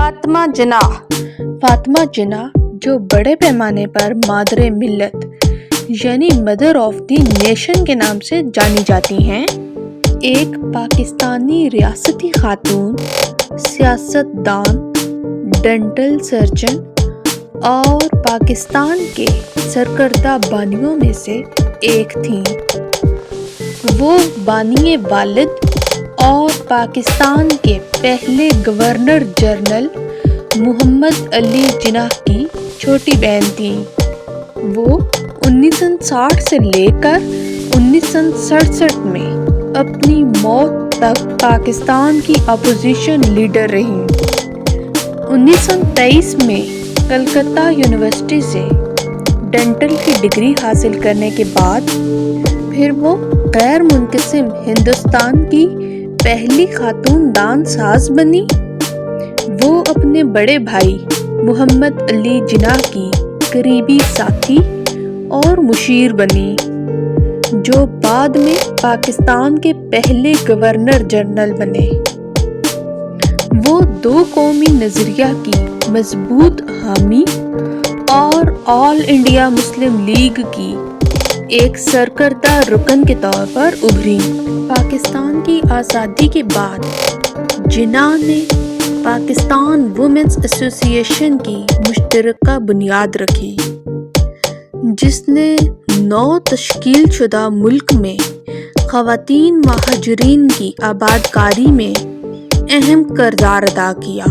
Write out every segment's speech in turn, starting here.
फातिमा जिन्नाह जो बड़े पैमाने पर मादरे मिल्लत यानी मदर ऑफ द नेशन के नाम से जानी जाती हैं, एक पाकिस्तानी रियासती खातून, सियासतदान, डेंटल सर्जन और पाकिस्तान के सरकर्दा बानियों में से एक थीं। वो बानी वालिद और पाकिस्तान के पहले गवर्नर जनरल मोहम्मद अली जिन्नाह की छोटी बहन थीं। वो 1960 से लेकर 1967 में अपनी मौत तक पाकिस्तान की अपोजिशन लीडर रहीं। 1923 में कलकत्ता यूनिवर्सिटी से डेंटल की डिग्री हासिल करने के बाद फिर वो गैर मुनक़सिम हिंदुस्तान की पहली खातून दान साज बनी। वो अपने बड़े भाई मोहम्मद अली जिन्नाह की करीबी साथी और मुशीर बनी, जो बाद में पाकिस्तान के पहले गवर्नर जनरल बने। वो दो कौमी नज़रिया की मजबूत हामी और ऑल इंडिया मुस्लिम लीग की एक सरकर्दा रुकन के तौर पर उभरी। पाकिस्तान की आज़ादी के बाद जिन्नाह ने पाकिस्तान वुमेन्स एसोसिएशन की मुश्तरका बुनियाद रखी, जिसने 9 तश्कील शुदा मुल्क में ख़वातीन महाजरीन की आबादकारी में अहम किरदार अदा किया।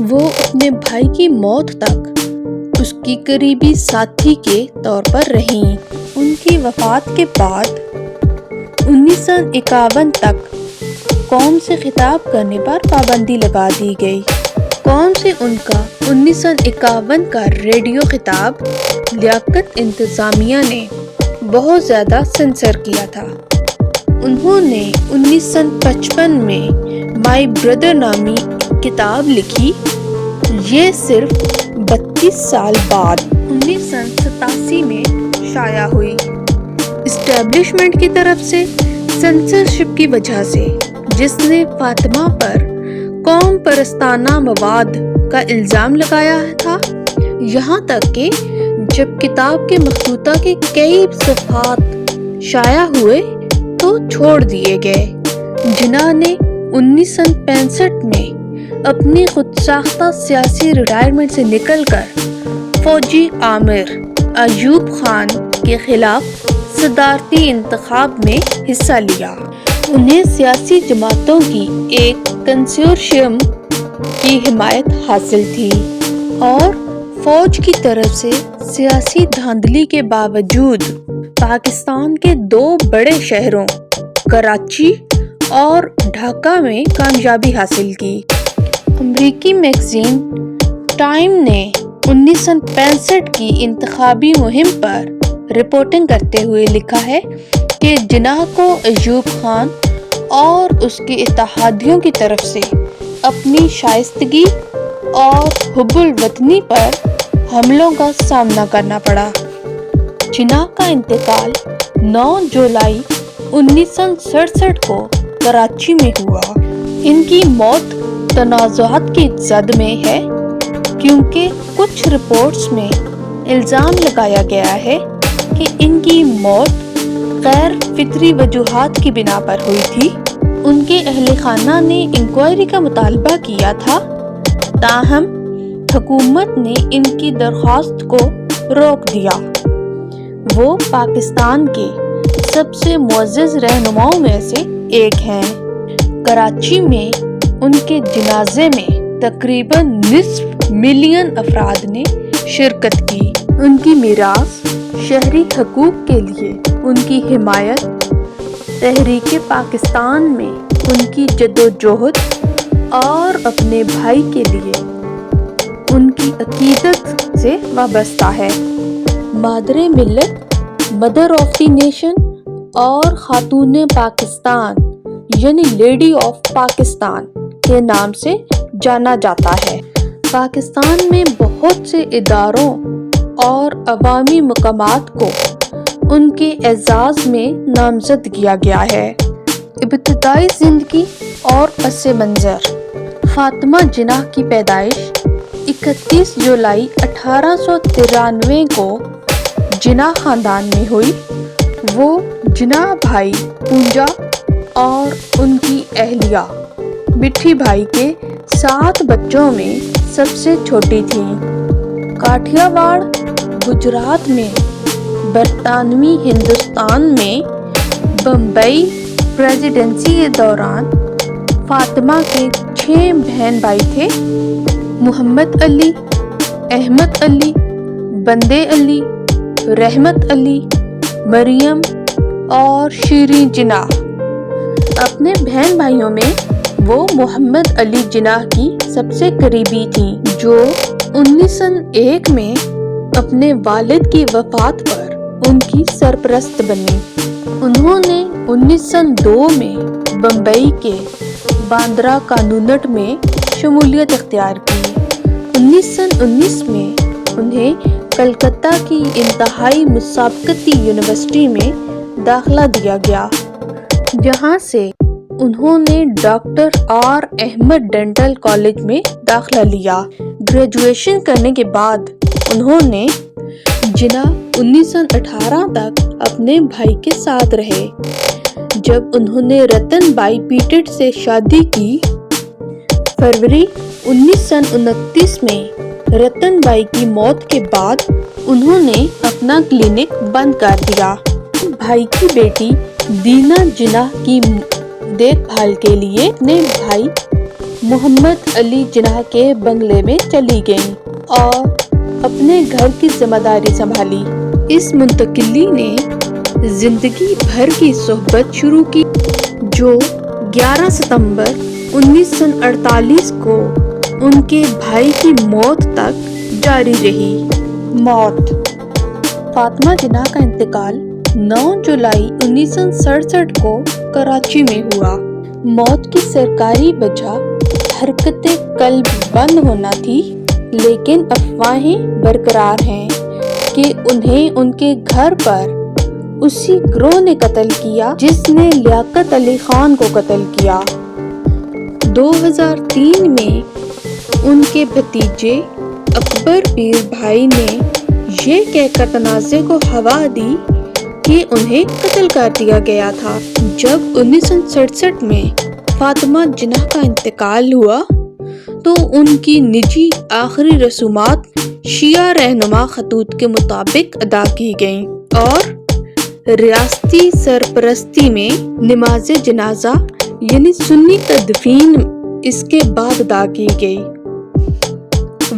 वो अपने भाई की मौत तक उसकी करीबी साथी के तौर पर रहीं। उनकी वफ़ात के बाद 1951 तक कौम से खिताब करने पर पाबंदी लगा दी गई। कौम से उनका 1951 का रेडियो खिताब लियाकत इंतज़ामिया ने बहुत ज़्यादा सेंसर किया था। उन्होंने 1955 में माई ब्रदर नामी किताब लिखी। ये सिर्फ 32 साल बाद 1987 में शाया हुई। इस्टेब्लिशमेंट की तरफ से सेंसरशिप की वजह से, जिसने फातिमा पर कौम परस्ताना मवाद का इल्ज़ाम लगाया था, यहाँ तक कि जब किताब के मखतूता के कई सफ़हात शाया हुए तो छोड़ दिए गए। जिन्नाह ने 1965 में अपनी खुद साख्ता सियासी रिटायरमेंट से निकलकर फौजी आमिर अयूब खान के खिलाफ सदारती इंतखाब में हिस्सा लिया। उन्हें सियासी जमातों की एक कंसोर्शियम की हिमायत हासिल थी और फौज की तरफ से सियासी धांधली के बावजूद पाकिस्तान के 2 बड़े शहरों कराची और ढाका में कामयाबी हासिल की। अमरीकी मैगज़ीन टाइम ने 1965 की इंतखाबी मुहिम पर रिपोर्टिंग करते हुए लिखा है कि जिन्नाह को अयूब खान और उसके इत्तेहादियों की तरफ से अपनी शाइस्तगी और हुब्बुल वतनी पर हमलों का सामना करना पड़ा। जिन्नाह का इंतकाल 9 जुलाई 1967 को कराची में हुआ। इनकी मौत तनाज़ुआत की जद में है, क्योंकि कुछ रिपोर्ट्स में इल्ज़ाम लगाया गया है कि इनकी मौत गैर फितरी वजूहात की बिना पर हुई थी। उनके अहले खाना ने इंक्वायरी का मुतालबा किया था, ताहम हुकूमत ने इनकी दरख्वास्त को रोक दिया। वो पाकिस्तान के सबसे मुअज़्ज़ज़ रहनुमाओं में से एक हैं। कराची में उनके जनाजे में तकरीबन निस्फ मिलियन अफराद ने शिरकत की। उनकी मीरास, शहरी हकूक़ के लिए उनकी हिमायत, तहरीक पाकिस्तान में उनकी जद्दोजहद और अपने भाई के लिए उनकी अकीदत से वाबस्ता है। मादरे मिल्लत, मदर ऑफ द नेशन और खातून पाकिस्तान यानी लेडी ऑफ पाकिस्तान के नाम से जाना जाता है। पाकिस्तान में बहुत से इदारों और अवामी मकामात को उनके एजाज़ में नामज़द किया गया है। इब्तिदाई ज़िंदगी और पस मंज़र। फातिमा जिन्नाह की पैदाइश 31 जुलाई 1893 को जिन्नाह खानदान में हुई। वो जिन्नाह भाई पूंजा और उनकी अहलिया मिठी भाई के 7 बच्चों में सबसे छोटी थीं। काठियावाड़ गुजरात में बरतानवी हिंदुस्तान में बम्बई प्रेसिडेंसी के दौरान फातिमा के 6 बहन भाई थे। मोहम्मद अली, अहमद अली, बंदे अली, रहमत अली, मरियम और शीरीं जिन्नाह। अपने बहन भाइयों में वो मोहम्मद अली जिन्नाह की सबसे करीबी थीं, जो 1901 में अपने वालिद की वफात पर उनकी सरपरस्त बनी। उन्होंने 1902 में बम्बई के बांद्रा कानूनट में शमूलियत इख्तियार की। 1919 में उन्हें कलकत्ता की इंतहाई मुसाबकती यूनिवर्सिटी में दाखिला दिया गया, जहां से उन्होंने doctor R Ahmed dental college में दाखिला लिया। ग्रेजुएशन करने के बाद उन्होंने जिन्नाह 1918 तक अपने भाई के साथ रहे। जब उन्होंने रतन बाई पीटेट से शादी की, फरवरी 1929 में रतन बाई की मौत के बाद उन्होंने अपना क्लिनिक बंद कर दिया। भाई की बेटी दीना जिन्नाह की देखभाल के लिए अपने भाई मोहम्मद अली जिन्नाह के बंगले में चली गईं और अपने घर की जिम्मेदारी संभाली। इस मुंतकिली ने जिंदगी भर की सोहबत शुरू की, जो 11 सितंबर 1948 को उनके भाई की मौत तक जारी रही। मौत। फातिमा जिन्नाह का इंतकाल 9 जुलाई 1967 को कराची में हुआ। मौत की सरकारी वजह हरकते कल्ब बंद होना थी, लेकिन अफवाहें बरकरार हैं कि उन्हें उनके घर पर उसी गिरोह ने कत्ल किया जिसने लियाकत अली खान को कत्ल किया। 2003 में उनके भतीजे अकबर पीर भाई ने ये कहकर तनाज़े को हवा दी कि उन्हें कत्ल कर दिया गया था। जब 1967 में फातिमा जिन्नाह का इंतकाल हुआ तो उनकी निजी आखिरी रसूमात शिया रहनुमा खतूत के मुताबिक अदा की गईं और रियासती सरपरस्ती में नमाज जनाजा यानी सुन्नी तदफीन इसके बाद अदा की गई।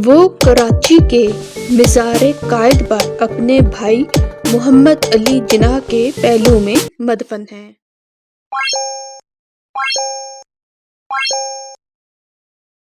वो कराची के मज़ार कायद पर अपने भाई मोहम्मद अली जिन्नाह के पहलू में मदफन हैं।